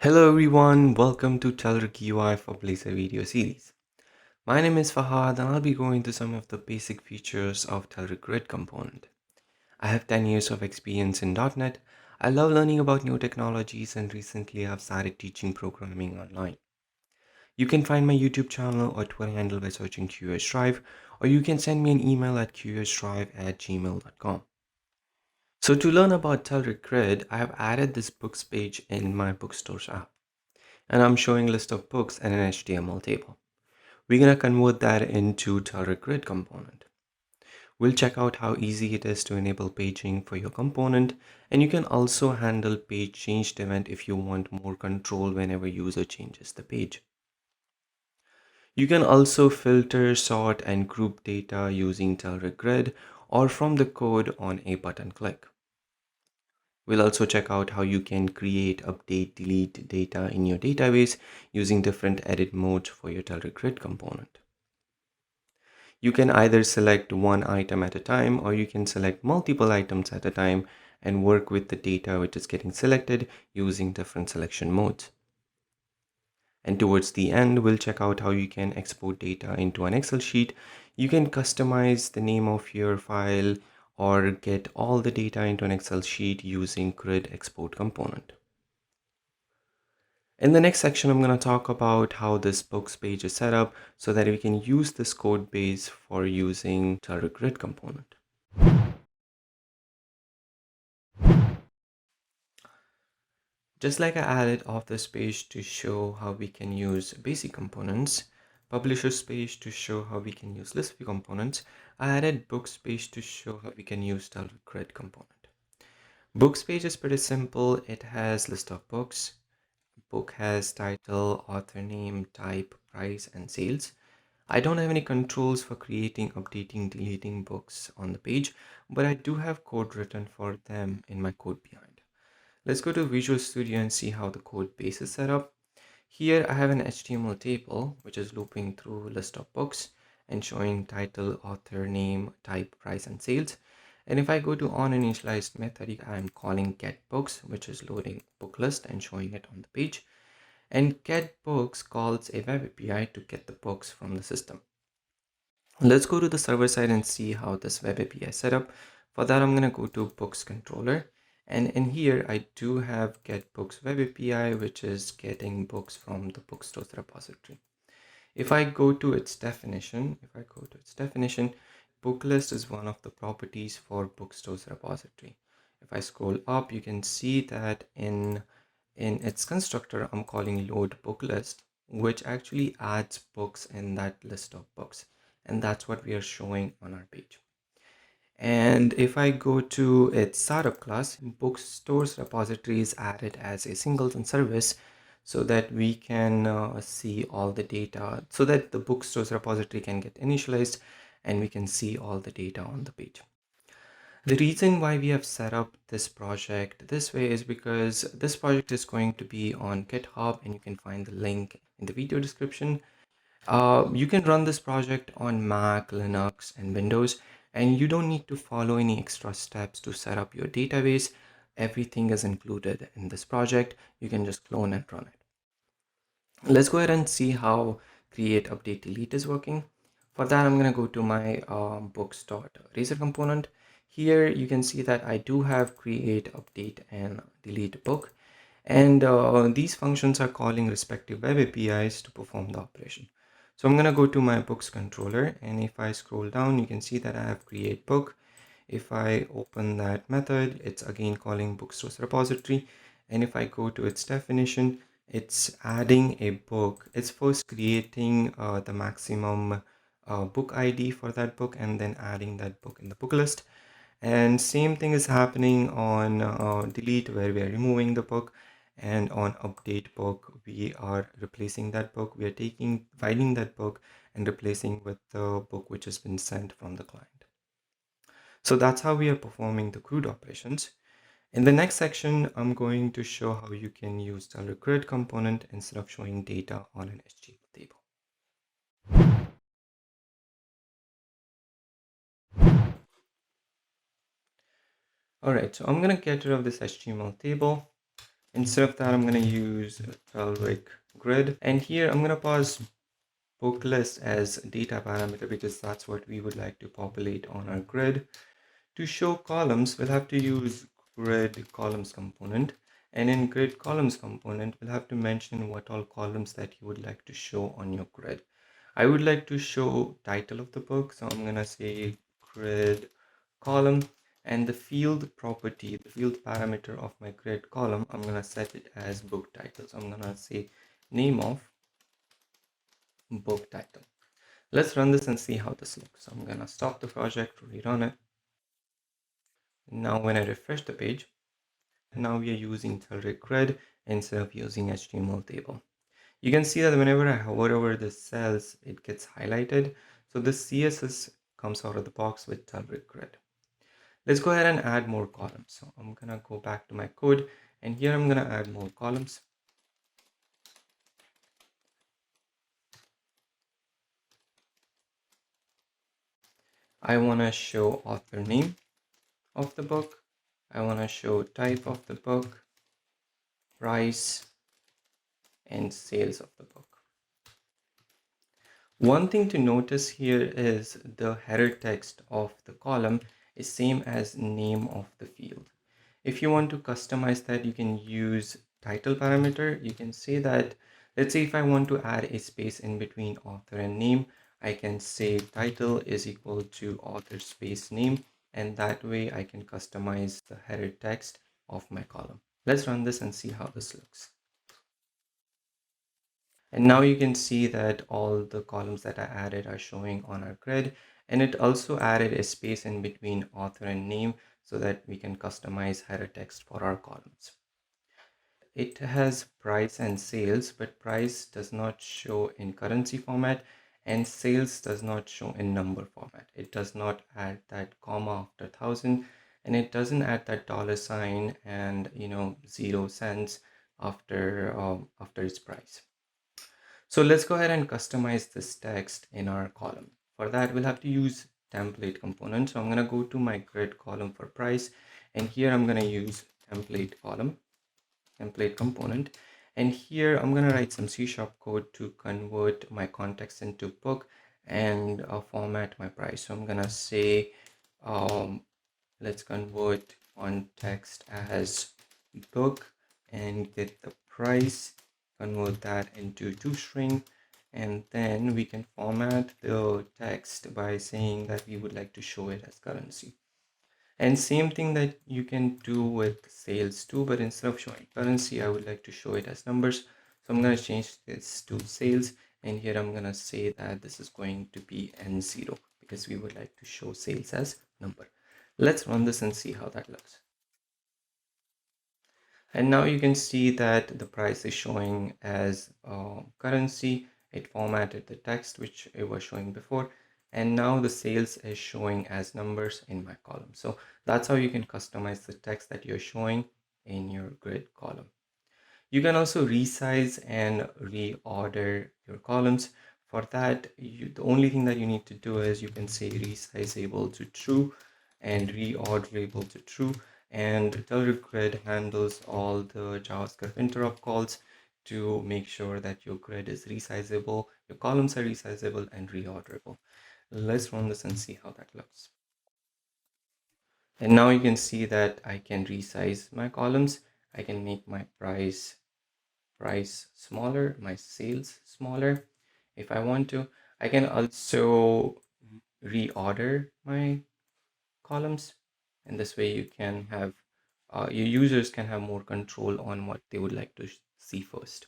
Hello everyone, welcome to Telerik UI for Blazor video series. My name is Fahad and I'll be going through some of the basic features of Telerik component. I have 10 years of experience in .NET. I love learning about new technologies and recently I've started teaching programming online. You can find my YouTube channel or Twitter handle by searching QS Drive, or you can send me an email at qsdrive@gmail.com. So to learn about Telerik, I have added this books page in my bookstores app. And I'm showing a list of books and an HTML table. We're going to convert that into Telerik component. We'll check out how easy it is to enable paging for your component, and you can also handle page changed event if you want more control whenever user changes the page. You can also filter, sort, and group data using Telerik or from the code on a button click. We'll also check out how you can create, update, delete data in your database using different edit modes for your Telerik component. You can either select one item at a time or you can select multiple items at a time and work with the data which is getting selected using different selection modes. And towards the end, we'll check out how you can export data into an Excel sheet. You can customize the name of your file or get all the data into an Excel sheet using CRUD export component. In the next section, I'm going to talk about how this books page is set up so that we can use this code base for using Telerik component. Just like I added off this page to show how we can use basic components, publishers page to show how we can use list view components, I added books page to show how we can use Telerik component. Books page is pretty simple. It has list of books. Book has title, author name, type, price, and sales. I don't have any controls for creating, updating, deleting books on the page, but I do have code written for them in my code behind. Let's go to Visual Studio and see how the code base is set up. Here I have an HTML table which is looping through list of books and showing title, author, name, type, price, and sales. And if I go to onInitialized method, I'm calling getBooks, which is loading book list and showing it on the page. And getBooks calls a web API to get the books from the system. Let's go to the server side and see how this web API is set up. For that, I'm going to go to Books Controller. And in here, I do have getBooks web API, which is getting books from the bookstores repository. If I go to its definition, book list is one of the properties for bookstores repository. If I scroll up, you can see that in its constructor, I'm calling load book list, which actually adds books in that list of books. And that's what we are showing on our page. And if I go to its startup class, bookstores repository is added as a singleton service so that we can see all the data, so that the bookstores repository can get initialized and we can see all the data on the page. The reason why we have set up this project this way is because this project is going to be on GitHub and you can find the link in the video description. You can run this project on Mac, Linux, and Windows, and you don't need to follow any extra steps to set up your database. Everything is included in this project. You can just clone and run it. Let's go ahead and see how create, update, delete is working. For that, I'm going to go to my books.razor component. Here you can see that I do have create, update, and delete book. And these functions are calling respective web APIs to perform the operation. So I'm going to go to my books controller, and if I scroll down, you can see that I have create book. If I open that method, it's again calling bookstores repository. And if I go to its definition, it's adding a book. It's first creating the maximum book ID for that book and then adding that book in the book list. And same thing is happening on delete, where we are removing the book, and on update book we are replacing that book. We are finding that book and replacing with the book which has been sent from the client. So that's how we are performing the CRUD operations. In the next section, I'm going to show how you can use the CRUD component instead of showing data on an HTML table. All right, so I'm going to get rid of this HTML table. Instead of that, I'm going to use Telerik grid. And here I'm going to pass book list as data parameter because that's what we would like to populate on our grid. To show columns, we'll have to use grid columns component. And in grid columns component, we'll have to mention what all columns that you would like to show on your grid. I would like to show title of the book. So I'm going to say grid column, and the field property, the field parameter of my grid column, I'm going to set it as book title. So I'm going to say name of book title. Let's run this and see how this looks. So I'm going to stop the project, rerun it. Now when I refresh the page, now we are using Telerik grid instead of using HTML table. You can see that whenever I hover over the cells, it gets highlighted. So the CSS comes out of the box with Telerik grid. Let's go ahead and add more columns. So I'm gonna go back to my code, and here I'm gonna add more columns. I wanna show author name of the book. I wanna show type of the book, price, and sales of the book. One thing to notice here is the header text of the column is same as name of the field. If you want to customize that, you can use title parameter. You can say that, let's say if I want to add a space in between author and name, I can say title is equal to author space name, and that way I can customize the header text of my column. Let's run this and see how this looks. And now you can see that all the columns that I added are showing on our grid, and it also added a space in between author and name so that we can customize header text for our columns. It has price and sales, but price does not show in currency format and sales does not show in number format. It does not add that comma after 1,000, and it doesn't add that dollar sign and 0 cents after its price. So let's go ahead and customize this text in our column. For that, we'll have to use template component. So I'm going to go to my grid column for price, and here I'm going to use template component. And here I'm going to write some C# code to convert my context into book and format my price. So I'm going to say, let's convert context as book and get the price, convert that into toString, and then we can format the text by saying that we would like to show it as currency. And same thing that you can do with sales too, but instead of showing currency, I would like to show it as numbers. So I'm going to change this to sales, and here I'm going to say that this is going to be N0 because we would like to show sales as number. Let's run this and see how that looks. And now you can see that the price is showing as currency. It formatted the text which it was showing before, and now the sales is showing as numbers in my column. So that's how you can customize the text that you're showing in your grid column. You can also resize and reorder your columns. For that, the only thing that you need to do is you can say resizable to true and reorderable to true, and Telerik grid handles all the JavaScript interrupt calls to make sure that your grid is resizable, your columns are resizable and reorderable. Let's run this and see how that looks. And now you can see that I can resize my columns. I can make my price smaller, my sales smaller if I want to. I can also reorder my columns, and this way you can have your users can have more control on what they would like to see first.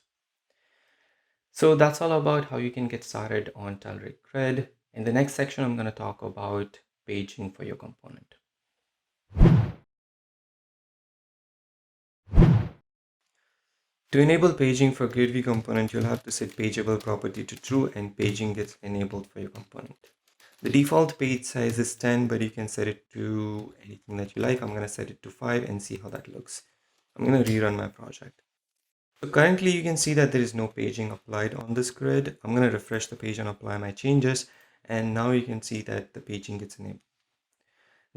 So that's all about how you can get started on Telerik grid. In the next section, I'm going to talk about paging for your component. To enable paging for grid view component, you'll have to set pageable property to true, and paging gets enabled for your component. The default page size is 10, but you can set it to anything that you like. I'm going to set it to 5 and see how that looks. I'm going to rerun my project. So currently you can see that there is no paging applied on this grid. I'm going to refresh the page and apply my changes, and now you can see that the paging gets enabled.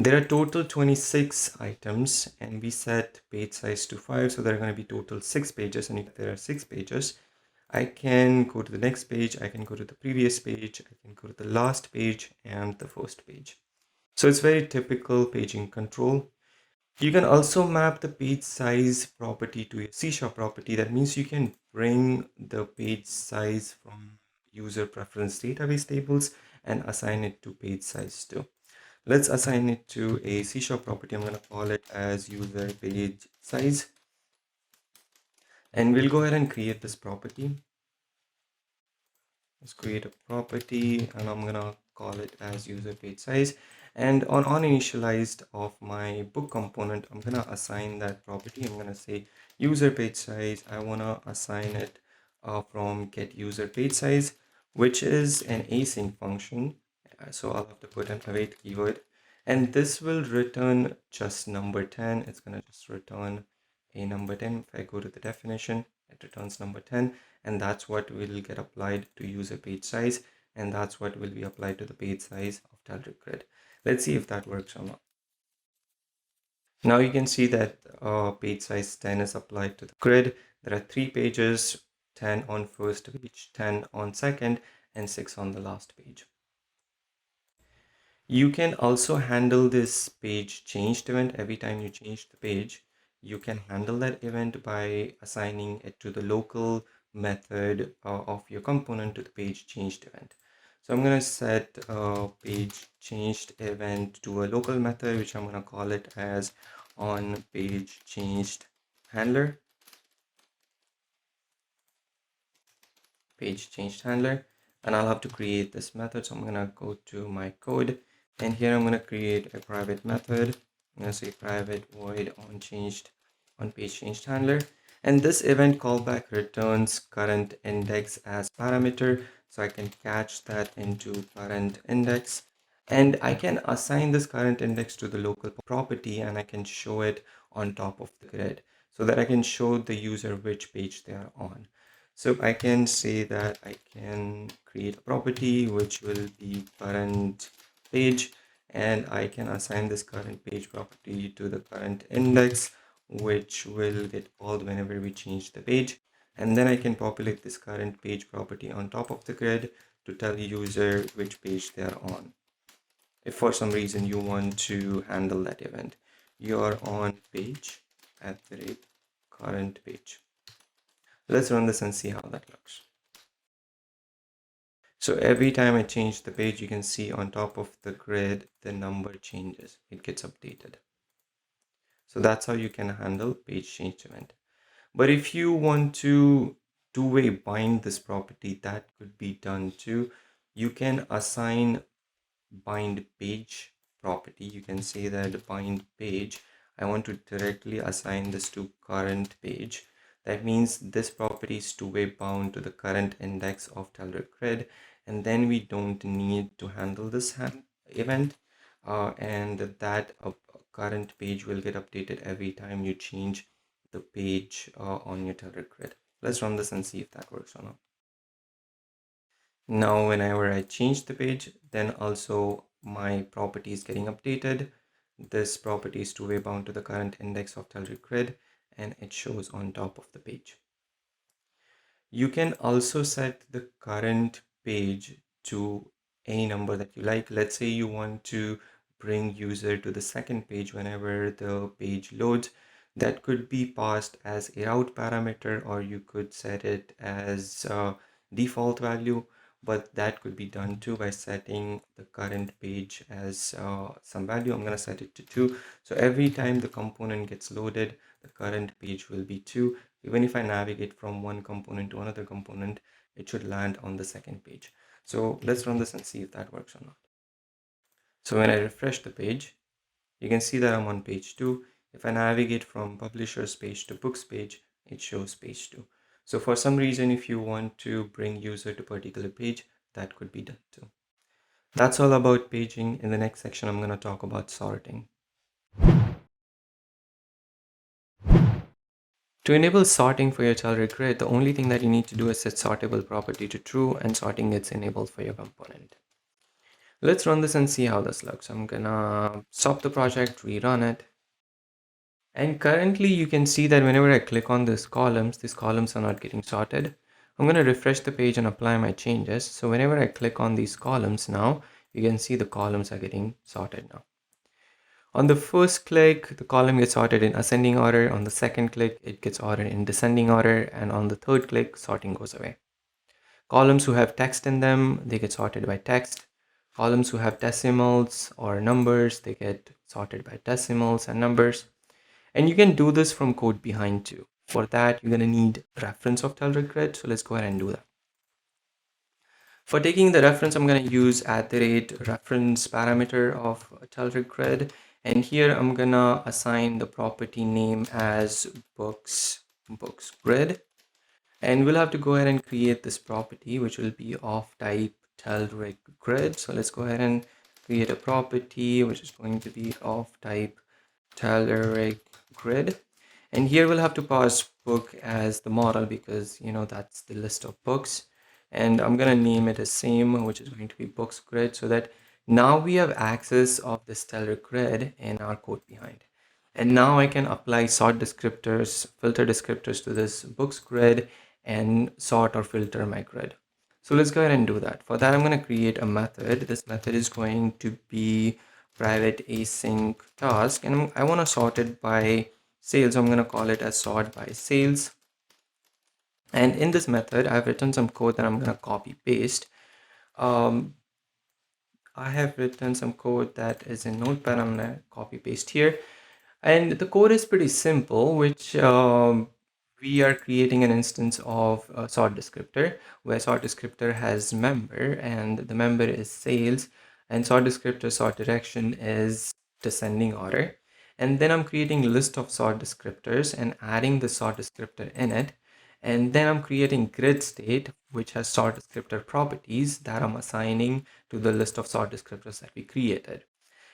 There are total 26 items and we set page size to 5. So there are going to be total 6 pages, and if there are 6 pages, I can go to the next page, I can go to the previous page, I can go to the last page and the first page. So it's very typical paging control. You can also map the page size property to a C# property. That means you can bring the page size from user preference database tables and assign it to page size too. Let's assign it to a C# property. I'm going to call it as user page size. And we'll go ahead and create this property. Let's create a property and I'm gonna call it as user page size. And on initialized of my book component, I'm gonna assign that property. I'm gonna say user page size. I wanna assign it from get user page size, which is an async function. So I'll have to put an await keyword, and this will return just number 10. It's gonna just return a number 10. If I go to the definition, it returns number 10, and that's what will get applied to user page size, and that's what will be applied to the page size of Telerik grid. Let's see if that works or not. Now you can see that page size 10 is applied to the grid. There are 3 pages, 10 on first page, 10 on second, and 6 on the last page. You can also handle this page changed event. Every time you change the page, you can handle that event by assigning it to the local method of your component to the page changed event. So I'm going to set page changed event to a local method, which I'm going to call it as on page changed handler. Page changed handler. And I'll have to create this method. So I'm going to go to my code. And here I'm going to create a private method. I'm going to say private void on page changed handler. And this event callback returns current index as parameter. So I can catch that into current index. And I can assign this current index to the local property, and I can show it on top of the grid so that I can show the user which page they are on. So I can say that I can create a property which will be current page, and I can assign this current page property to the current index, which will get called whenever we change the page. And then I can populate this current page property on top of the grid to tell the user which page they are on. If for some reason you want to handle that event, you're on page at the rate current page. Let's run this and see how that looks. So every time I change the page, you can see on top of the grid, the number changes. It gets updated. So that's how you can handle page change event. But if you want to two-way bind this property, that could be done too. You can assign bind page property. You can say that bind page, I want to directly assign this to current page. That means this property is two-way bound to the current index of Telerik grid, and then we don't need to handle this event, and that current page will get updated every time you change the page on your Telerik grid. Let's run this and see if that works or not. Now whenever I change the page, then also my property is getting updated. This property is two-way bound to the current index of Telerik grid, and it shows on top of the page. You can also set the current page to any number that you like. Let's say you want to bring user to the second page whenever the page loads. That could be passed as a route parameter, or you could set it as a default value, but that could be done too by setting the current page as some value. I'm going to set it to 2. So every time the component gets loaded, the current page will be 2. Even if I navigate from one component to another component, it should land on the second page. So let's run this and see if that works or not. So when I refresh the page, you can see that I'm on page 2. If I navigate from publisher's page to books page, it shows page 2. So for some reason, if you want to bring user to a particular page, that could be done too. That's all about paging. In the next section, I'm going to talk about sorting. To enable sorting for your Telerik grid, the only thing that you need to do is set sortable property to true, and sorting gets enabled for your component. Let's run this and see how this looks. I'm gonna stop the project, rerun it. And currently you can see that whenever I click on these columns are not getting sorted. I'm gonna refresh the page and apply my changes. So whenever I click on these columns now, you can see the columns are getting sorted now. On the first click, the column gets sorted in ascending order. On the second click, it gets sorted in descending order. And on the third click, sorting goes away. Columns who have text in them, they get sorted by text. Columns who have decimals or numbers, they get sorted by decimals and numbers. And you can do this from code behind too. For that, you're going to need reference of Telerik. So let's go ahead and do that. For taking the reference, I'm going to use @reference parameter of Telerik. And here I'm going to assign the property name as books-grid. And we'll have to go ahead and create this property, which will be of type Telerik. So let's go ahead and create a property, which is going to be of type Telerik. And here we'll have to pass book as the model because, that's the list of books. And I'm going to name it as same, which is going to be books-grid, so that now we have access of this Telerik in our code behind. And now I can apply sort descriptors, filter descriptors to this books-grid and sort or filter my grid. So let's go ahead and do that. For that, I'm going to create a method. This method is going to be private async task, and I want to sort it by sales. I'm going to call it as sort by sales. And in this method, I've written some code that I'm going to copy paste. I have written some code that is in Notepad. I'm going to copy paste here. And the code is pretty simple, which we are creating an instance of a sort descriptor, where sort descriptor has member and the member is sales, and sort descriptor sort direction is descending order. And then I'm creating a list of sort descriptors and adding the sort descriptor in it. And then I'm creating grid state, which has sort descriptor properties that I'm assigning to the list of sort descriptors that we created.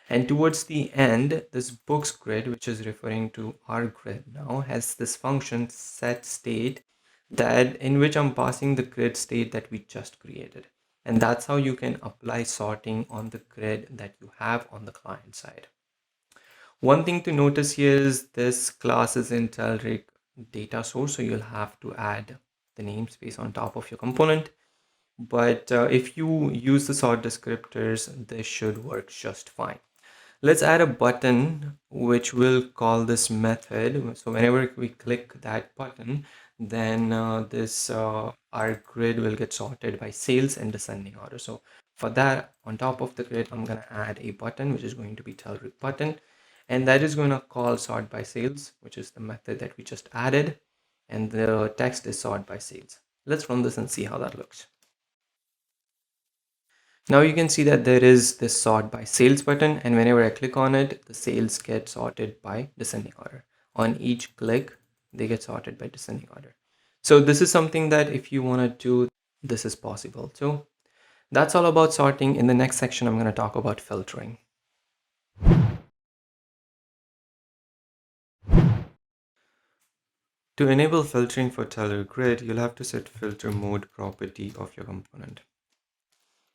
And towards the end, this books-grid, which is referring to our grid now, has this function set state that in which I'm passing the grid state that we just created. And that's how you can apply sorting on the grid that you have on the client side. One thing to notice here is this class is in Telerik data source, so you'll have to add the namespace on top of your component. But if you use the sort descriptors, this should work just fine. Let's add a button which will call this method. So whenever we click that button, then our grid will get sorted by sales and descending order. So for that, on top of the grid, I'm going to add a button, which is going to be Telerik button. And that is going to call sort by sales, which is the method that we just added. And the text is sort by sales. Let's run this and see how that looks. Now you can see that there is this sort by sales button, and whenever I click on it, the sales get sorted by descending order. On each click, they get sorted by descending order. So this is something that if you want to do, this is possible. So that's all about sorting. In the next section, I'm going to talk about filtering. To enable filtering for Telerik, you'll have to set filter mode property of your component.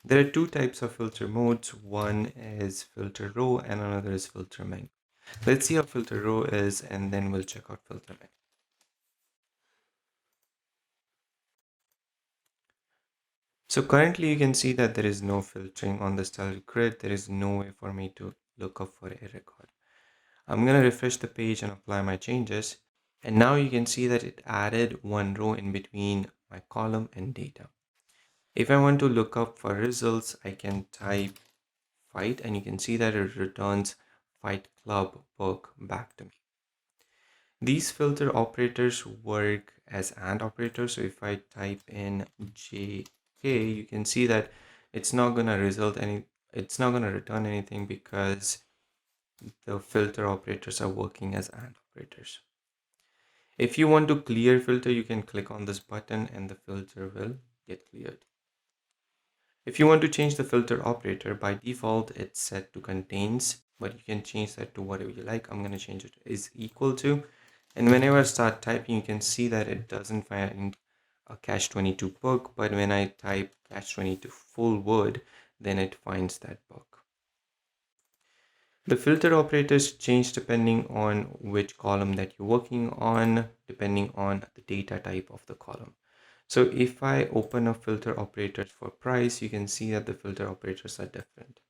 There are two types of filter modes. One is filter row and another is filter menu. Let's see how filter row is and then we'll check out filter menu. So currently you can see that there is no filtering on the Telerik. There is no way for me to look up for a record. I'm going to refresh the page and apply my changes. And now you can see that it added one row in between my column and data. If I want to look up for results, I can type fight and you can see that it returns fight club book back to me. These filter operators work as AND operators. So if I type in JK, you can see that it's not going to return anything because the filter operators are working as AND operators. If you want to clear filter, you can click on this button and the filter will get cleared. If you want to change the filter operator, by default it's set to contains, but you can change that to whatever you like. I'm going to change it to is equal to, and whenever I start typing, you can see that it doesn't find a catch 22 book, but when I type catch 22 full word, then it finds that book. The filter operators change depending on which column that you're working on, depending on the data type of the column. So if I open up filter operators for price, you can see that the filter operators are different.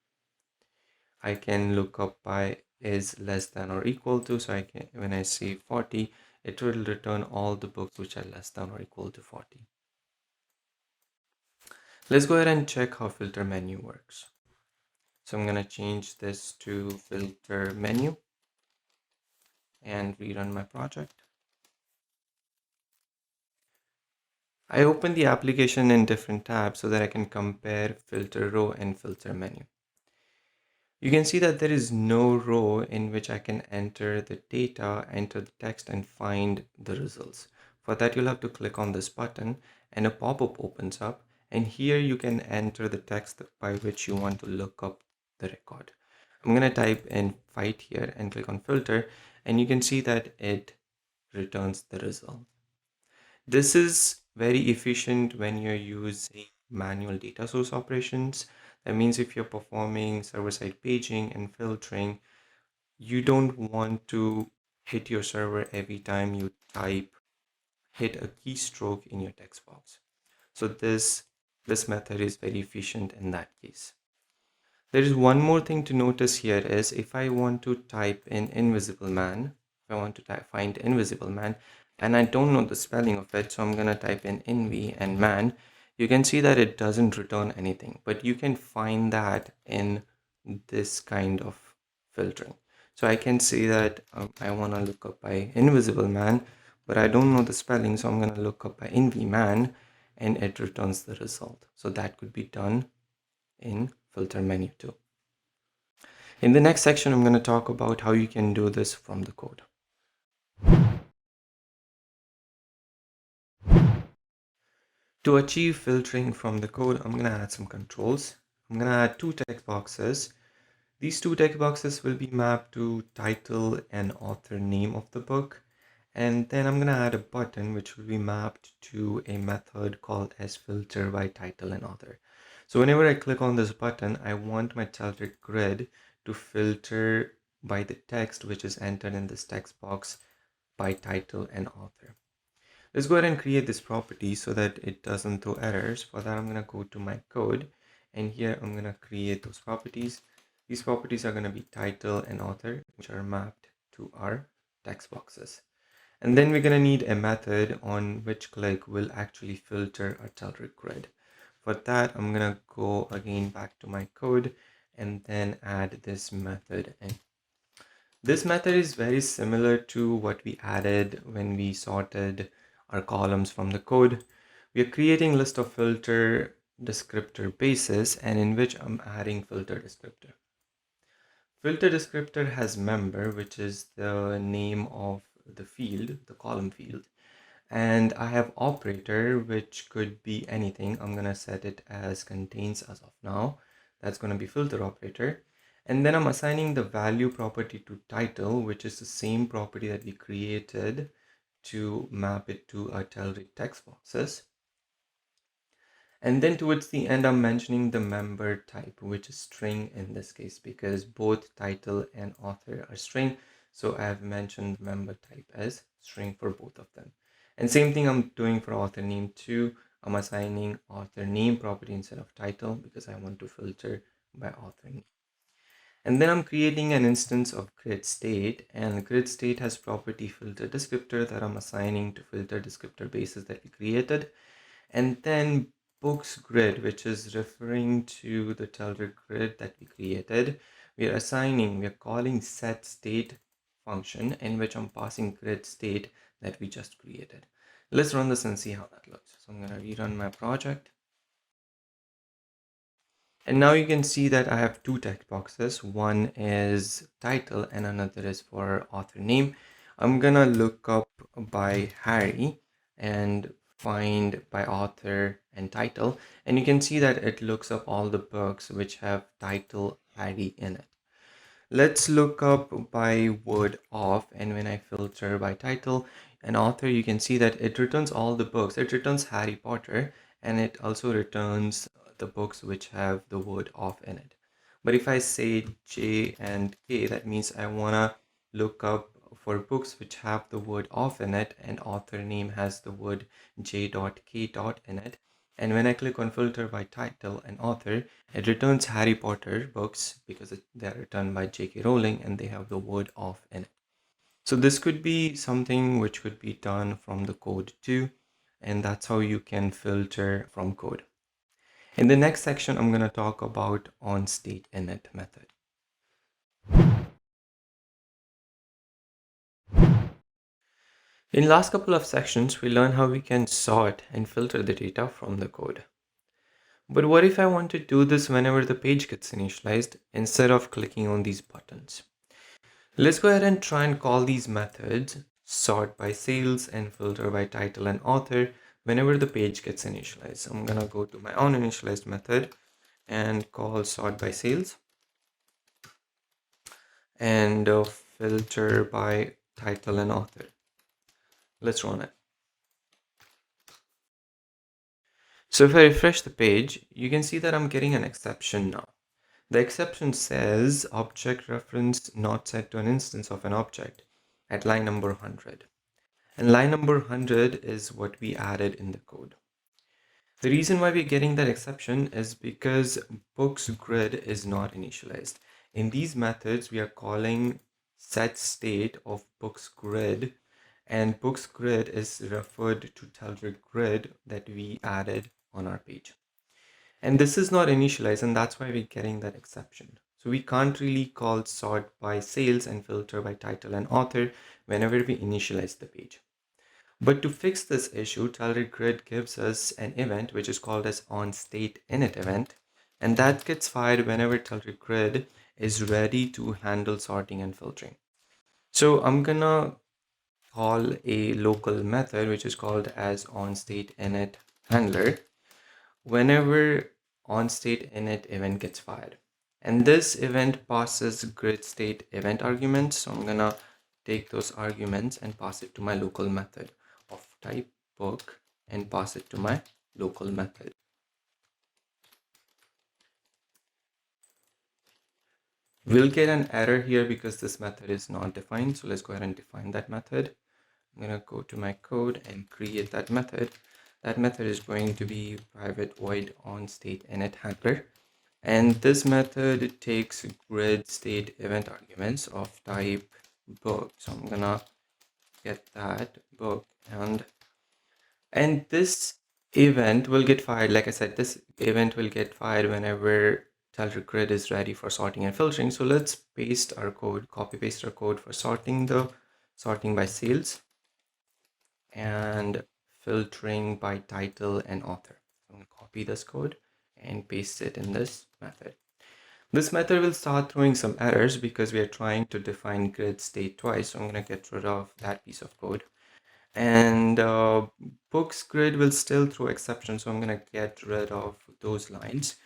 I can look up by is less than or equal to, so I can, when I say 40, it will return all the books which are less than or equal to 40. Let's go ahead and check how filter menu works. So I'm going to change this to filter menu and rerun my project. I open the application in different tabs so that I can compare filter row and filter menu. You can see that there is no row in which I can enter the data, enter the text, and find the results. For that, you'll have to click on this button and a pop-up opens up, and here you can enter the text by which you want to look up the record. I'm going to type in fight here and click on filter, and you can see that it returns the result. This is very efficient when you're using manual data source operations. That means if you're performing server-side paging and filtering, you don't want to hit your server every time you hit a keystroke in your text box. So this method is very efficient in that case. There is one more thing to notice here is if I want to type in invisible man, if I want to find invisible man, and I don't know the spelling of it, so I'm going to type in inv and man, you can see that it doesn't return anything, but you can find that in this kind of filtering. So I can say that I want to look up by invisible man, but I don't know the spelling, so I'm going to look up by inv man, and it returns the result. So that could be done in filter menu too. In the next section, I'm going to talk about how you can do this from the code. To achieve filtering from the code, I'm going to add some controls. I'm going to add two text boxes. These two text boxes will be mapped to title and author name of the book. And then I'm going to add a button which will be mapped to a method called as filter by title and author. So whenever I click on this button, I want my Telerik grid to filter by the text which is entered in this text box by title and author. Let's go ahead and create this property so that it doesn't throw errors. For that, I'm going to go to my code, and here I'm going to create those properties. These properties are going to be title and author, which are mapped to our text boxes. And then we're going to need a method on which click will actually filter our Telerik grid. For that, I'm going to go again back to my code and then add this method in. This method is very similar to what we added when we sorted our columns from the code. We are creating list of filter descriptor bases, and in which I'm adding filter descriptor. Filter descriptor has member, which is the name of the field, the column field. And I have operator, which could be anything. I'm going to set it as contains as of now. That's going to be filter operator. And then I'm assigning the value property to title, which is the same property that we created to map it to our Telerik text boxes. And then towards the end, I'm mentioning the member type, which is string in this case, because both title and author are string. So I have mentioned member type as string for both of them. And same thing I'm doing for author name too. I'm assigning author name property instead of title because I want to filter by author name. And then I'm creating an instance of grid state, and grid state has property filter descriptor that I'm assigning to filter descriptor bases that we created. And then books grid, which is referring to the Telerik grid that we created. We are calling set state function in which I'm passing grid state that we just created. Let's run this and see how that looks. So I'm going to rerun my project. And now you can see that I have two text boxes. One is title and another is for author name. I'm gonna look up by Harry and find by author and title. And you can see that it looks up all the books which have title Harry in it. Let's look up by word of, and when I filter by title and author, you can see that it returns all the books. It returns Harry Potter, and it also returns the books which have the word off in it. But if I say J and K, that means I want to look up for books which have the word off in it and author name has the word J.K. in it. And when I click on filter by title and author, it returns Harry Potter books because they're written by J.K. Rowling and they have the word off in it. So this could be something which could be done from the code too. And that's how you can filter from code. In the next section, I'm going to talk about OnStateInit method. In last couple of sections, we learned how we can sort and filter the data from the code. But what if I want to do this whenever the page gets initialized instead of clicking on these buttons? Let's go ahead and try and call these methods sort by sales and filter by title and author whenever the page gets initialized. I'm going to go to my onInitialized method and call sort by sales and filter by title and author. Let's run it. So if I refresh the page, you can see that I'm getting an exception now. The exception says object reference not set to an instance of an object at line number 100. And line number 100 is what we added in the code. The reason why we're getting that exception is because bookstore-grid is not initialized. In these methods, we are calling set state of bookstore-grid, and bookstore-grid is referred to Telerik grid that we added on our page. And this is not initialized, and that's why we're getting that exception. So we can't really call sort by sales and filter by title and author whenever we initialize the page. But to fix this issue, Telerik grid gives us an event which is called as OnStateInit event, and that gets fired whenever Telerik grid is ready to handle sorting and filtering. So I'm gonna call a local method which is called as OnStateInit Handler whenever OnStateInit event gets fired. And this event passes grid state event arguments. So I'm gonna take those arguments and pass it to my local method of type book and pass it to my local method. We'll get an error here because this method is not defined. So let's go ahead and define that method. I'm gonna go to my code and create that method. That method is going to be private void OnStateInit Handler. And this method takes grid state event arguments of type book. So I'm gonna get that book and this event will get fired. Like I said, this event will get fired whenever Telerik grid is ready for sorting and filtering. So let's paste our code, copy paste our code for sorting by sales and filtering by title and author. I'm going to copy this code and paste it in this method. This method will start throwing some errors because we are trying to define grid state twice. So I'm going to get rid of that piece of code. And books grid will still throw exceptions. So I'm going to get rid of those lines.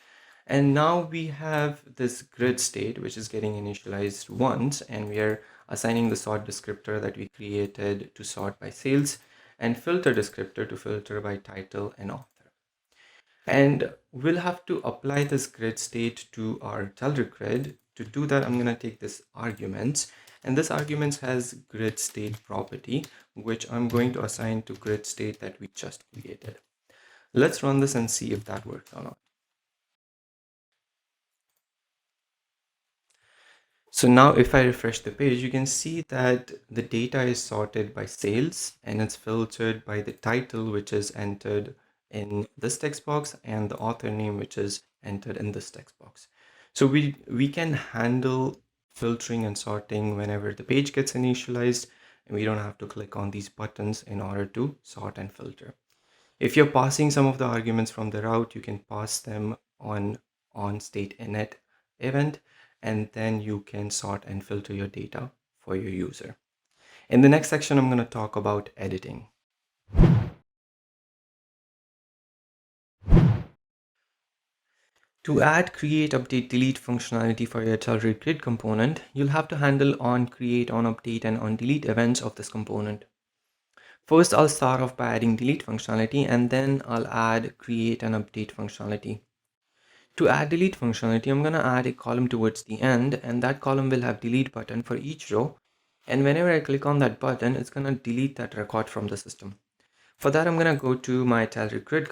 And now we have this grid state, which is getting initialized once, and we are assigning the sort descriptor that we created to sort by sales and filter descriptor to filter by title and author. And we'll have to apply this grid state to our Telerik grid. To do that, I'm going to take this arguments, and this arguments has grid state property, which I'm going to assign to grid state that we just created. Let's run this and see if that works or not. So now if I refresh the page, you can see that the data is sorted by sales and it's filtered by the title, which is entered in this text box, and the author name, which is entered in this text box. So we can handle filtering and sorting whenever the page gets initialized, and we don't have to click on these buttons in order to sort and filter. If you're passing some of the arguments from the route, you can pass them on OnStateInit event, and then you can sort and filter your data for your user. In the next section, I'm going to talk about editing. To add create, update, delete functionality for your Telerik grid component, you'll have to handle on create, on update, and on delete events of this component. First, I'll start off by adding delete functionality, and then I'll add create and update functionality. To add delete functionality, I'm going to add a column towards the end, and that column will have delete button for each row. And whenever I click on that button, it's going to delete that record from the system. For that, I'm going to go to my Telerik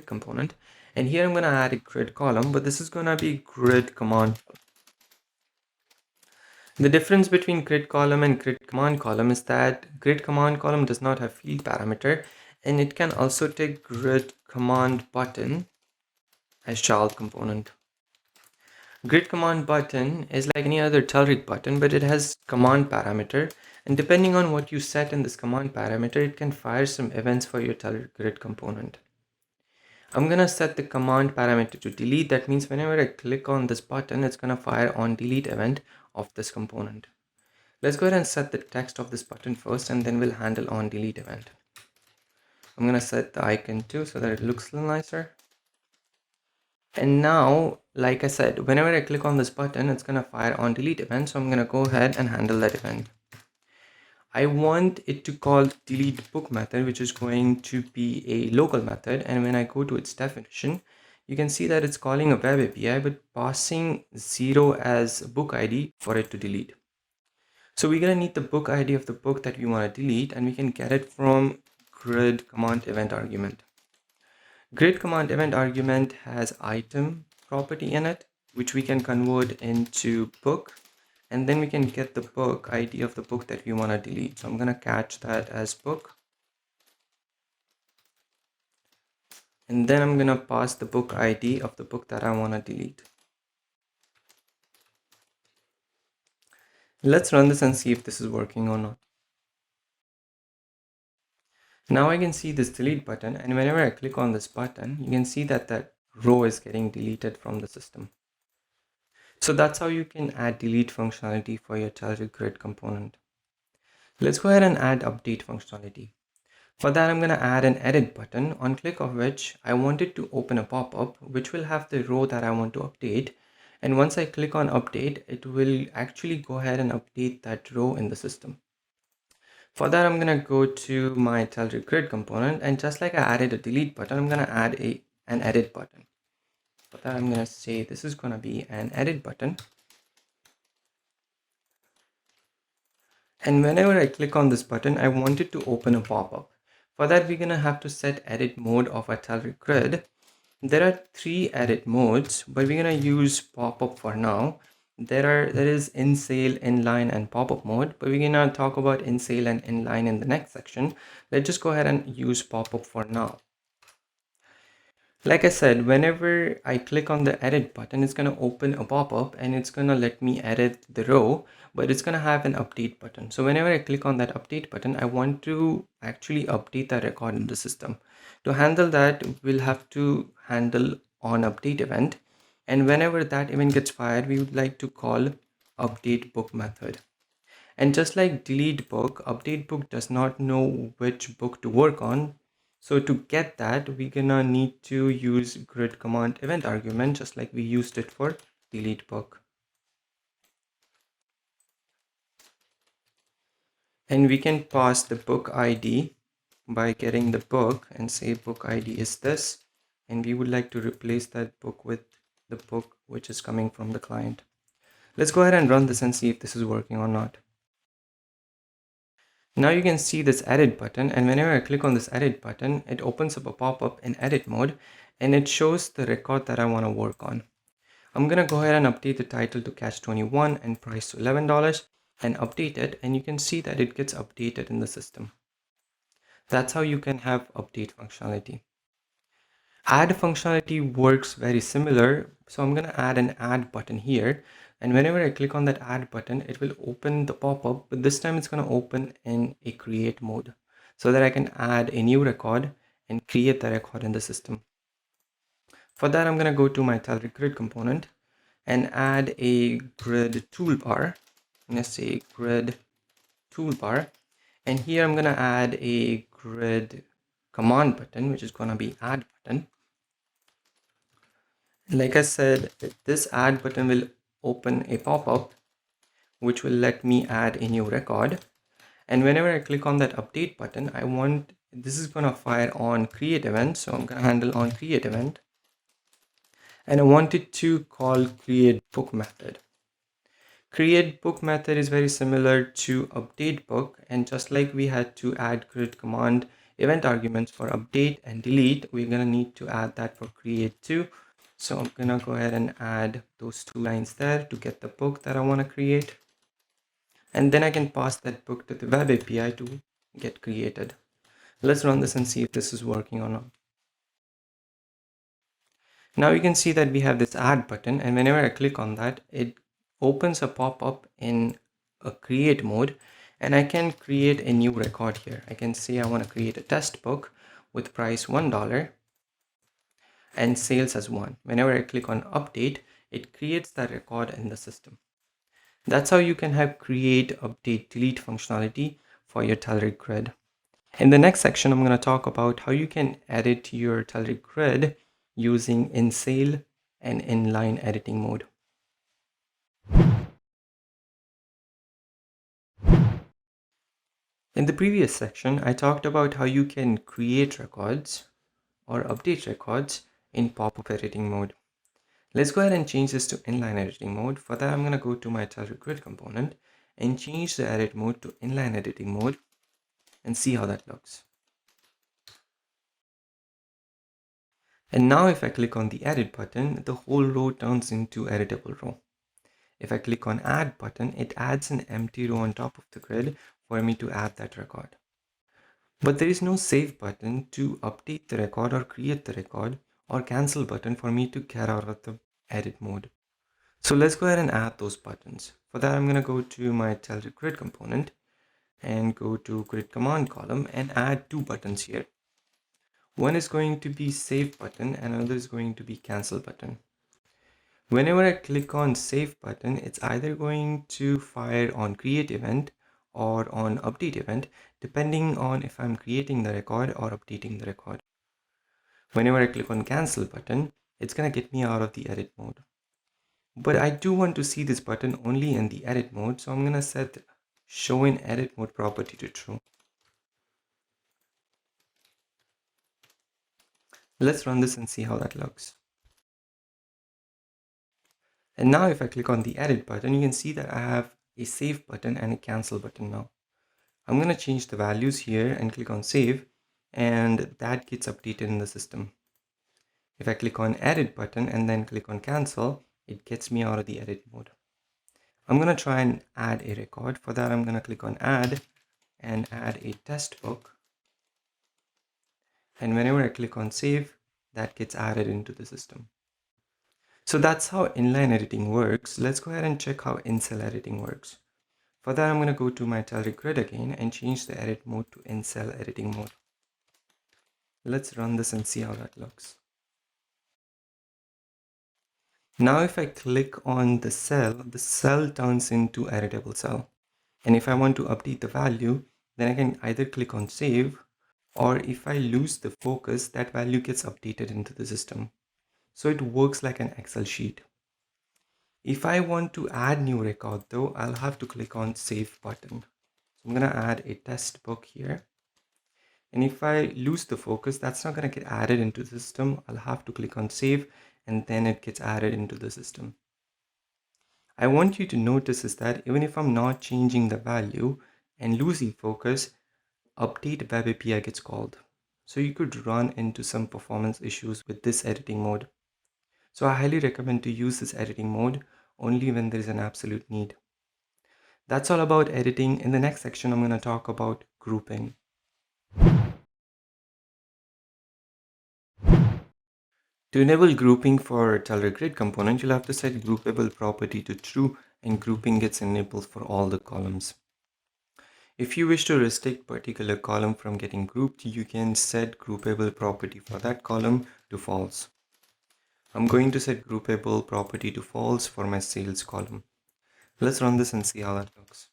component, and here I'm going to add a grid column, but this is going to be grid command. The difference between grid column and grid command column is that grid command column does not have field parameter, and it can also take grid command button as child component. Grid command button is like any other Telerik button, but it has command parameter, and depending on what you set in this command parameter, it can fire some events for your Telerik grid component. I'm gonna set the command parameter to delete. That means whenever I click on this button, it's gonna fire on delete event of this component. Let's go ahead and set the text of this button first, and then we'll handle on delete event. I'm gonna set the icon too so that it looks a little nicer. And now, like I said, whenever I click on this button, it's gonna fire on delete event. So I'm gonna go ahead and handle that event. I want it to call delete book method, which is going to be a local method. And when I go to its definition, you can see that it's calling a web API, but passing 0 as book ID for it to delete. So we're gonna need the book ID of the book that we want to delete, and we can get it from grid command event argument. Grid command event argument has item property in it, which we can convert into book, and then we can get the book ID of the book that we want to delete. So I'm going to catch that as book, and then I'm going to pass the book ID of the book that I want to delete. Let's run this and see if this is working or not. Now I can see this delete button, and whenever I click on this button, you can see that that row is getting deleted from the system. So that's how you can add delete functionality for your Telerik grid component. Let's go ahead and add update functionality. For that, I'm going to add an edit button, on click of which I want it to open a pop-up which will have the row that I want to update. And once I click on update, it will actually go ahead and update that row in the system. For that, I'm going to go to my Telerik grid component, and just like I added a delete button, I'm going to add an edit button. For that, I'm going to say this is going to be an edit button. And whenever I click on this button, I want it to open a pop-up. For that, we're going to have to set edit mode of our Telerik grid. There are 3 edit modes, but we're going to use pop-up for now. There is in sale, inline, and pop-up mode, but we're going to talk about in sale and inline in the next section. Let's just go ahead and use pop-up for now. Like I said, whenever I click on the edit button, it's going to open a pop-up and it's going to let me edit the row, but it's going to have an update button. So whenever I click on that update button, I want to actually update that record in the system. To handle that, we'll have to handle on update event. And whenever that event gets fired, we would like to call update book method. And just like delete book, update book does not know which book to work on. So to get that, we're gonna need to use grid command event argument, just like we used it for delete book. And we can pass the book ID by getting the book and say book ID is this. And we would like to replace that book with the book which is coming from the client. Let's go ahead and run this and see if this is working or not. Now you can see this edit button, and whenever I click on this edit button, it opens up a pop-up in edit mode and it shows the record that I want to work on. I'm going to go ahead and update the title to catch 21 and price to $11 and update it, and you can see that it gets updated in the system. That's how you can have update functionality. Add functionality works very similar, so I'm going to add an add button here, and whenever I click on that add button, it will open the pop-up, but this time it's going to open in a create mode so that I can add a new record and create the record in the system. For that, I'm going to go to my Telerik grid component and add a grid toolbar. I'm going to say grid toolbar, and here I'm going to add a grid command button, which is going to be add button. Like I said, this add button will open a pop-up which will let me add a new record. And whenever I click on that update button, this is going to fire on create event. So I'm going to handle on create event. and I wanted to call create book method. Create book method is very similar to update book, and just like we had to add CRUD command event arguments for update and delete, we're gonna need to add that for create too. So I'm gonna go ahead and add those 2 lines there to get the book that I want to create, and then I can pass that book to the web API to get created. Let's run this and see if this is working or not. Now you can see that we have this add button, and whenever I click on that, it opens a pop-up in a create mode, and I can create a new record here. I can say I want to create a test book with price $1 and sales as 1. Whenever I click on update, it creates that record in the system. That's how you can have create, update, delete functionality for your Telerik grid. In the next section, I'm going to talk about how you can edit your Telerik grid using in-cell and inline editing mode. In the previous section, I talked about how you can create records or update records in pop-up editing mode. Let's go ahead and change this to inline editing mode. For that, I'm going to go to my Telerik grid component and change the edit mode to inline editing mode and see how that looks. And now if I click on the edit button, the whole row turns into editable row. If I click on add button, it adds an empty row on top of the grid for me to add that record. But there is no save button to update the record or create the record, or cancel button for me to get out of the edit mode. So let's go ahead and add those buttons. For that, I'm going to go to my Telerik grid component and go to grid command column and add 2 buttons here. One is going to be save button and another is going to be cancel button. Whenever I click on save button, it's either going to fire on create event or on update event, depending on if I'm creating the record or updating the record. Whenever I click on cancel button, it's going to get me out of the edit mode. But I do want to see this button only in the edit mode, so I'm going to set show in edit mode property to true. Let's run this and see how that looks. And now if I click on the edit button, you can see that I have a save button and a cancel button now. I'm going to change the values here and click on save, and that gets updated in the system. If I click on edit button and then click on cancel, it gets me out of the edit mode. I'm going to try and add a record. For that, I'm going to click on add and add a test book. And whenever I click on save, that gets added into the system. So that's how inline editing works. Let's go ahead and check how in-cell editing works. For that, I'm going to go to my Telerik grid again and change the edit mode to in-cell editing mode. Let's run this and see how that looks. Now if I click on the cell turns into editable cell. And if I want to update the value, then I can either click on save, or if I lose the focus, that value gets updated into the system. So it works like an Excel sheet. If I want to add new record though, I'll have to click on save button. So I'm going to add a test book here. And if I lose the focus, that's not going to get added into the system. I'll have to click on save and then it gets added into the system. I want you to notice is that even if I'm not changing the value and losing focus, update web API gets called. So you could run into some performance issues with this editing mode. So I highly recommend to use this editing mode only when there is an absolute need. That's all about editing. In the next section, I'm going to talk about grouping. To enable grouping for Telerik grid component, you'll have to set groupable property to true, and grouping gets enabled for all the columns. If you wish to restrict particular column from getting grouped, you can set groupable property for that column to false. I'm going to set groupable property to false for my sales column. Let's run this and see how that looks.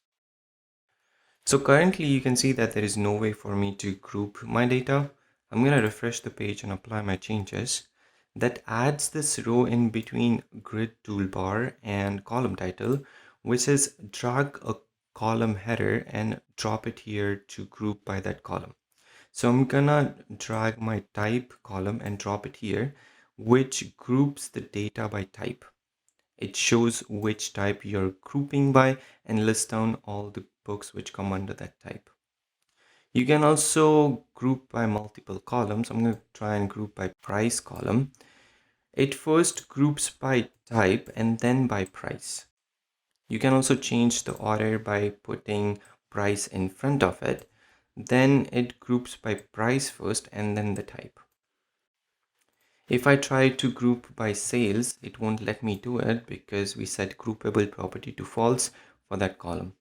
So currently you can see that there is no way for me to group my data. I'm going to refresh the page and apply my changes. That adds this row in between grid toolbar and column title, which is drag a column header and drop it here to group by that column. So I'm gonna drag my type column and drop it here, which groups the data by type. It shows which type you're grouping by and lists down all the books which come under that type. You can also group by multiple columns. I'm going to try and group by price column. It first groups by type and then by price. You can also change the order by putting price in front of it. Then it groups by price first and then the type. If I try to group by sales, it won't let me do it because we set groupable property to false for that column.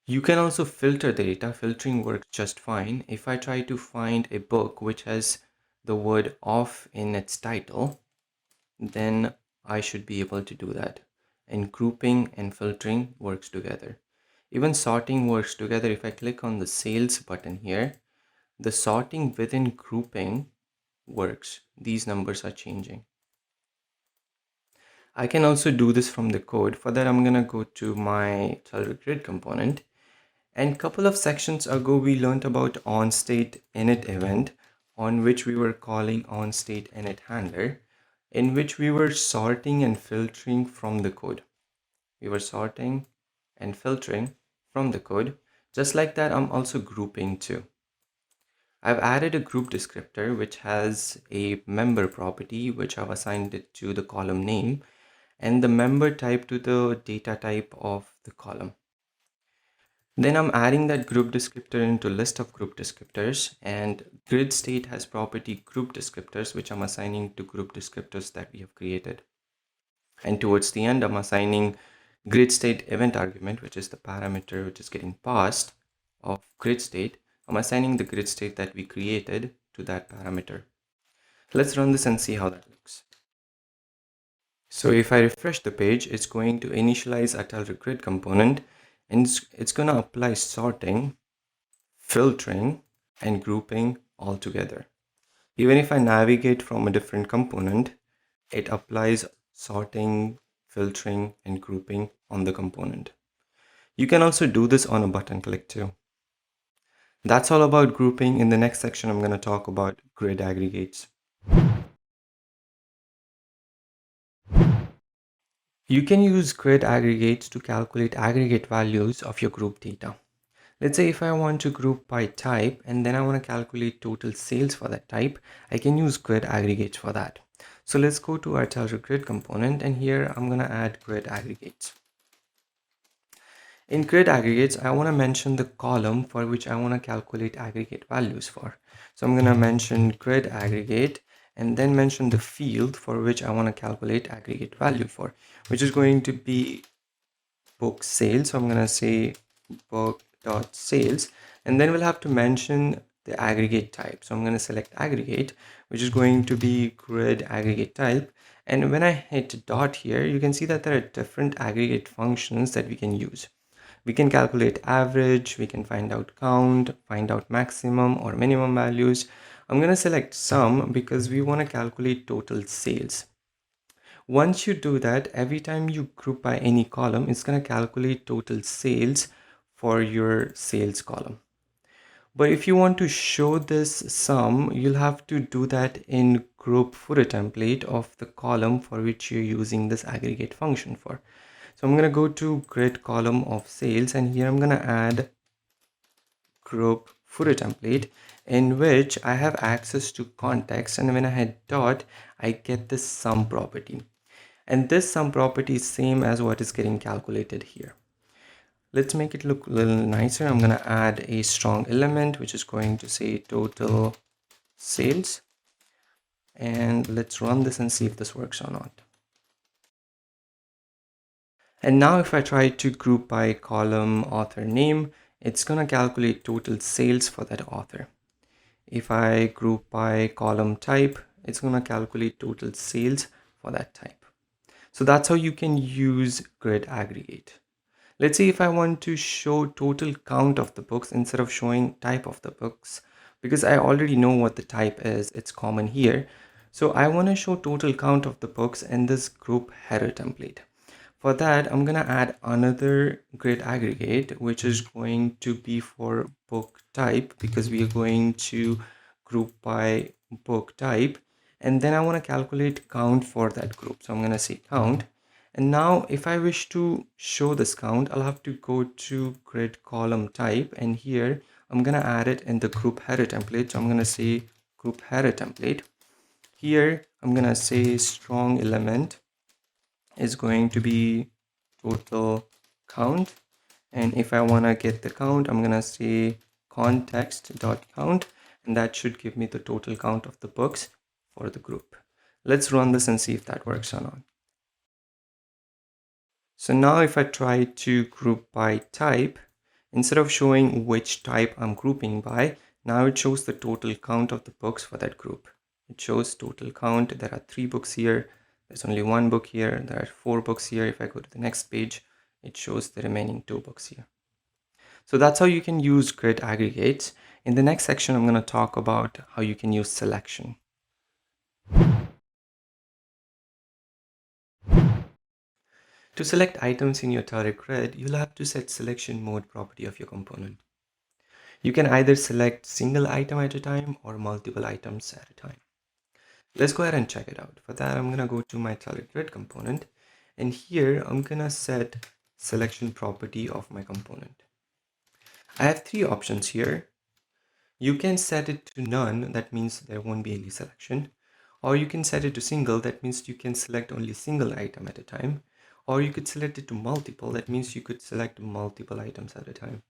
You can also filter the data. Filtering works just fine. If I try to find a book which has the word off in its title, then I should be able to do that. And grouping and filtering works together. Even sorting works together. If I click on the sales button here, the sorting within grouping works. These numbers are changing. I can also do this from the code. For that, I'm going to go to my Telerik component. And a couple of sections ago, we learned about OnStateInit event, on which we were calling OnStateInit Handler, in which we were sorting and filtering from the code. We were sorting and filtering from the code. Just like that, I'm also grouping too. I've added a group descriptor which has a member property which I've assigned it to the column name and the member type to the data type of the column. Then I'm adding that group descriptor into list of group descriptors, and grid state has property group descriptors which I'm assigning to group descriptors that we have created. And towards the end, I'm assigning grid state event argument, which is the parameter which is getting passed of grid state. I'm assigning the grid state that we created to that parameter. Let's run this and see how that looks. So if I refresh the page, it's going to initialize a Telerik component and it's going to apply sorting, filtering, and grouping all together. Even if I navigate from a different component, it applies sorting, filtering, and grouping on the component. You can also do this on a button click too. That's all about grouping. In the next section, I'm going to talk about grid aggregates. You can use grid aggregates to calculate aggregate values of your group data. Let's say if I want to group by type and then I want to calculate total sales for that type, I can use grid aggregates for that. So let's go to our Telerik component and here I'm going to add grid aggregates. In grid aggregates, I want to mention the column for which I want to calculate aggregate values for. So I'm going to mention grid aggregate and then mention the field for which I want to calculate aggregate value for, which is going to be book sales. So I'm going to say book.sales and then we'll have to mention the aggregate type. So I'm going to select aggregate, which is going to be grid aggregate type. And when I hit dot here, you can see that there are different aggregate functions that we can use. We can calculate average, we can find out count, find out maximum or minimum values. I'm going to select sum because we want to calculate total sales. Once you do that, every time you group by any column, it's going to calculate total sales for your sales column. But if you want to show this sum, you'll have to do that in group footer template of the column for which you're using this aggregate function for. So I'm going to go to grid column of sales and here I'm going to add group footer template in which I have access to context, and when I hit dot, I get this sum property. And this sum property is same as what is getting calculated here. Let's make it look a little nicer. I'm going to add a strong element which is going to say total sales. And let's run this and see if this works or not. And now if I try to group by column author name, it's going to calculate total sales for that author. If I group by column type, it's going to calculate total sales for that type. So that's how you can use grid aggregate. Let's say if I want to show total count of the books instead of showing type of the books, because I already know what the type is, it's common here. So I want to show total count of the books in this group header template. For that, I'm going to add another grid aggregate, which is going to be for book type because we are going to group by book type. And then I want to calculate count for that group. So I'm going to say count. And now if I wish to show this count, I'll have to go to grid column type, and here I'm going to add it in the group header template. So I'm going to say group header template. Here I'm going to say strong element is going to be total count. And if I want to get the count, I'm going to say context.count, and that should give me the total count of the books for the group. Let's run this and see if that works or not. So now if I try to group by type, instead of showing which type I'm grouping by, now it shows the total count of the books for that group. It shows total count. There are 3 books here. There's only 1 book here. There are 4 books here. If I go to the next page, it shows the remaining 2 books here. So that's how you can use grid aggregates. In the next section, I'm going to talk about how you can use selection. To select items in your DataGrid, you'll have to set selection mode property of your component. You can either select single item at a time or multiple items at a time. Let's go ahead and check it out. For that, I'm going to go to my DataGrid component, and here I'm going to set selection property of my component. I have 3 options here. You can set it to none, that means there won't be any selection. Or you can set it to single, that means you can select only single item at a time. Or you could select it to multiple, that means you could select multiple items at a time.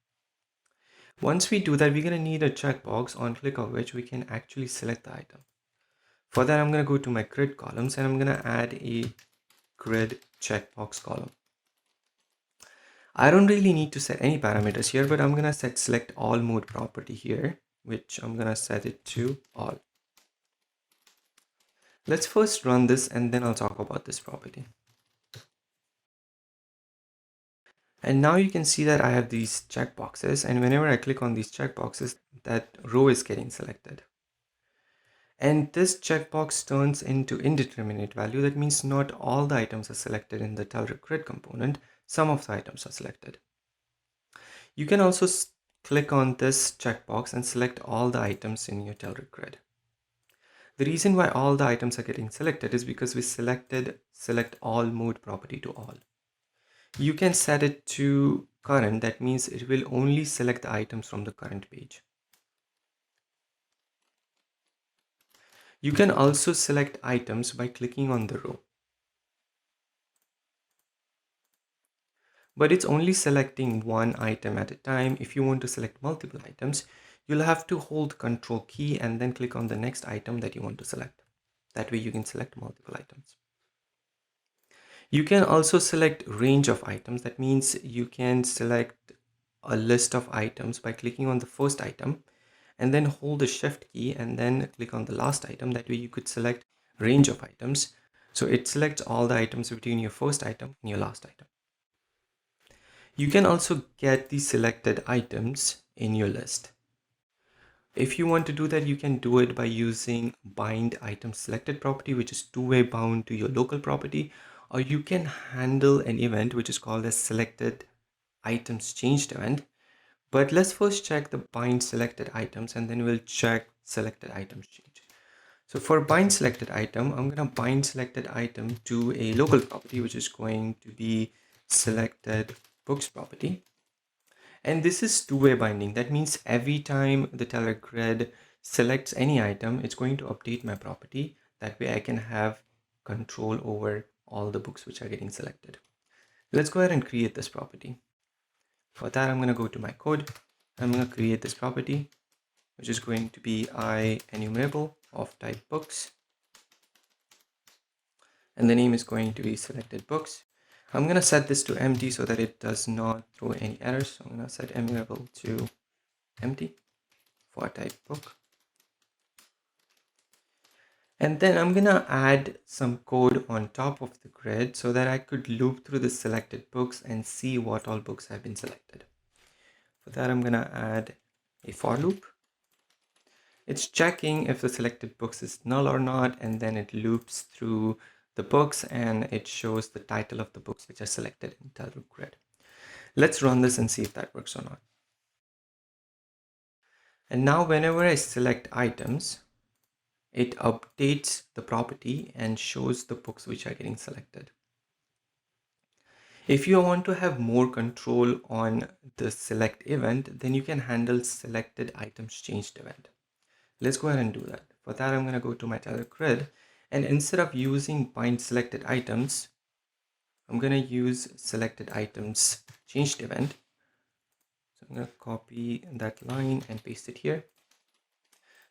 Once we do that, we're going to need a checkbox on click of which we can actually select the item. For that, I'm going to go to my grid columns, and I'm going to add a grid checkbox column. I don't really need to set any parameters here, but I'm going to set select all mode property here, which I'm going to set it to all. Let's first run this, and then I'll talk about this property. And now you can see that I have these checkboxes, and whenever I click on these checkboxes, that row is getting selected. And this checkbox turns into indeterminate value. That means not all the items are selected in the DataGrid component. Some of the items are selected. You can also click on this checkbox and select all the items in your DataGrid. The reason why all the items are getting selected is because we selected select all mode property to all. You can set it to current, that means it will only select the items from the current page. You can also select items by clicking on the row. But it's only selecting one item at a time. If you want to select multiple items, you'll have to hold Control key and then click on the next item that you want to select. That way you can select multiple items. You can also select range of items. That means you can select a list of items by clicking on the first item and then hold the shift key and then click on the last item. That way you could select range of items. So it selects all the items between your first item and your last item. You can also get the selected items in your list. If you want to do that, you can do it by using bind item selected property, which is two-way bound to your local property, or you can handle an event which is called as selected items changed event. But let's first check the bind selected items, and then we'll check selected items change. So for bind selected item, I'm going to bind selected item to a local property, which is going to be selected books property. And this is two-way binding. That means every time the DataGrid selects any item, it's going to update my property. That way I can have control over all the books which are getting selected. Let's go ahead and create this property. For that, I'm going to go to my code. I'm going to create this property, which is going to be enumerable of type books. And the name is going to be selected books. I'm going to set this to empty so that it does not throw any errors. So I'm going to set enumerable to empty for type book. And then I'm going to add some code on top of the grid so that I could loop through the selected books and see what all books have been selected. For that, I'm going to add a for loop. It's checking if the selected books is null or not, and then it loops through the books and it shows the title of the books which are selected in DataGrid. Let's run this and see if that works or not. And now whenever I select items, it updates the property and shows the books which are getting selected. If you want to have more control on the select event, then you can handle selected items changed event. Let's go ahead and do that. For that, I'm going to go to my Telerik, and instead of using bind selected items, I'm going to use selected items changed event. So I'm going to copy that line and paste it here.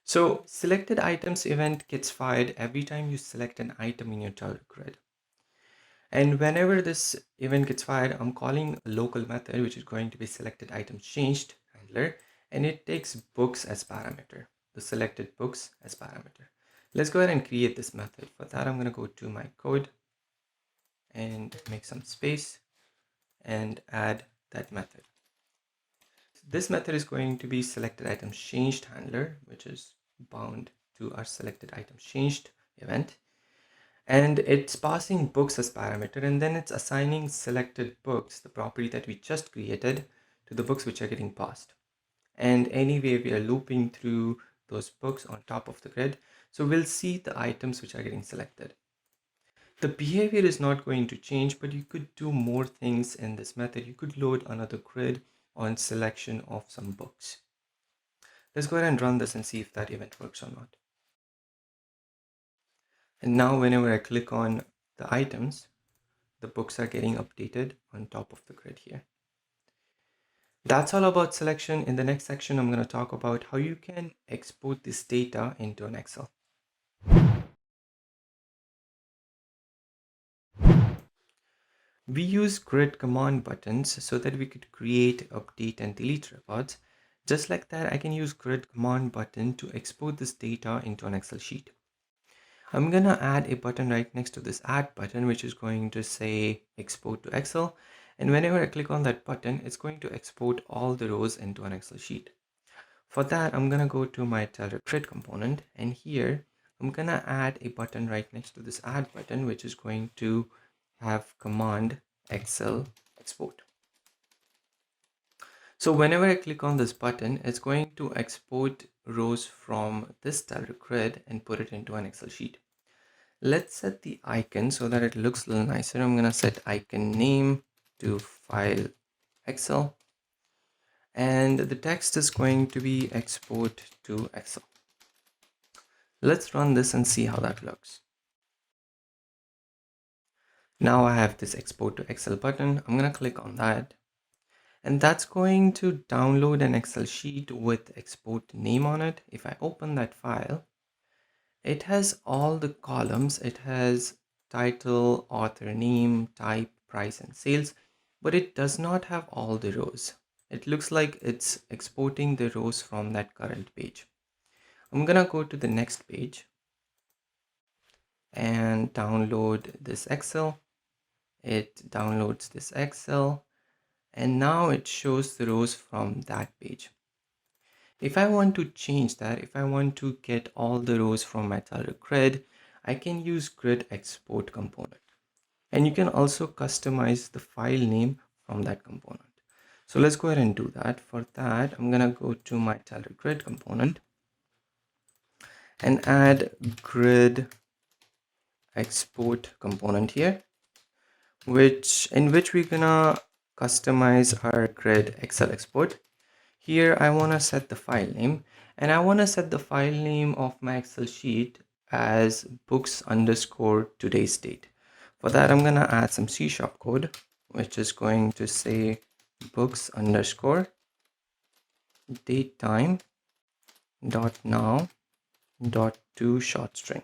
So selected items event gets fired every time you select an item in your Telerik. And whenever this event gets fired, I'm calling a local method, which is going to be selected items changed handler, and it takes books as parameter, the selected books as parameter. Let's go ahead and create this method. For that, I'm going to go to my code and make some space and add that method. This method is going to be selected items changed handler, which is bound to our selected items changed event. And it's passing books as parameter, and then it's assigning selected books, the property that we just created, to the books which are getting passed. And anyway, we are looping through those books on top of the grid, so we'll see the items which are getting selected. The behavior is not going to change, but you could do more things in this method. You could load another grid on selection of some books. Let's go ahead and run this and see if that event works or not. And now whenever I click on the items, the books are getting updated on top of the grid here. That's all about selection. In the next section, I'm going to talk about how you can export this data into an Excel. We use grid command buttons so that we could create, update, and delete records. Just like that, I can use grid command button to export this data into an Excel sheet. I'm gonna add a button right next to this add button, which is going to say export to Excel. And whenever I click on that button, it's going to export all the rows into an Excel sheet. For that, I'm gonna go to my Telerik component, and here I'm gonna add a button right next to this add button, which is going to have command Excel export. So whenever I click on this button, it's going to export rows from this Telerik and put it into an Excel sheet. Let's set the icon so that it looks a little nicer. I'm gonna set icon name to file Excel, and the text is going to be export to Excel. Let's run this and see how that looks. Now I have this export to Excel button. I'm gonna click on that, and that's going to download an Excel sheet with export name on it. If I open that file, it has all the columns. It has title, author name, type, price, and sales, but it does not have all the rows. It looks like it's exporting the rows from that current page. I'm gonna go to the next page and download this Excel. It downloads this Excel, and now it shows the rows from that page. If I want to change that, if I want to get all the rows from my Telerik, I can use grid export component. And you can also customize the file name from that component. So let's go ahead and do that. For that, I'm gonna go to my Telerik component and add grid export component here, in which we're gonna customize our grid Excel export. Here I want to set the file name, and I want to set the file name of my Excel sheet as books underscore today's date. For that, I'm going to add some C# code, which is going to say books underscore date time dot now dot to short string.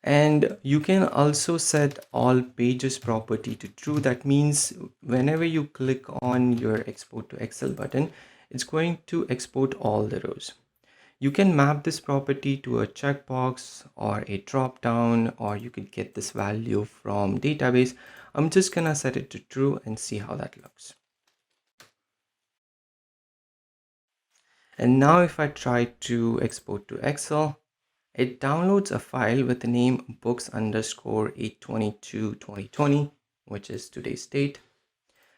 And you can also set all pages property to true. That means whenever you click on your export to Excel button, it's going to export all the rows. You can map this property to a checkbox or a drop down, or you could get this value from database. I'm just gonna set it to true and see how that looks. And now if I try to export to Excel, it downloads a file with the name books underscore 8/22/2020, which is today's date.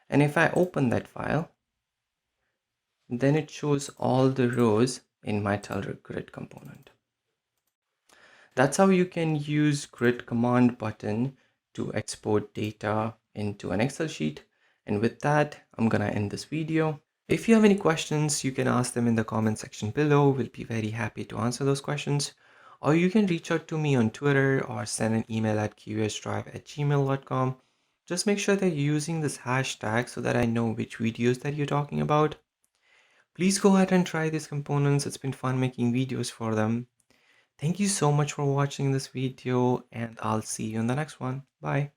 And if I open that file, then it shows all the rows in my Telerik component. That's how you can use grid command button to export data into an Excel sheet. And with that, I'm gonna end this video. If you have any questions, you can ask them in the comment section below. We'll be very happy to answer those questions. Or you can reach out to me on Twitter or send an email at qsdrive@gmail.com. Just make sure that you're using this hashtag so that I know which videos that you're talking about. Please go ahead and try these components. It's been fun making videos for them. Thank you so much for watching this video, and I'll see you in the next one. Bye.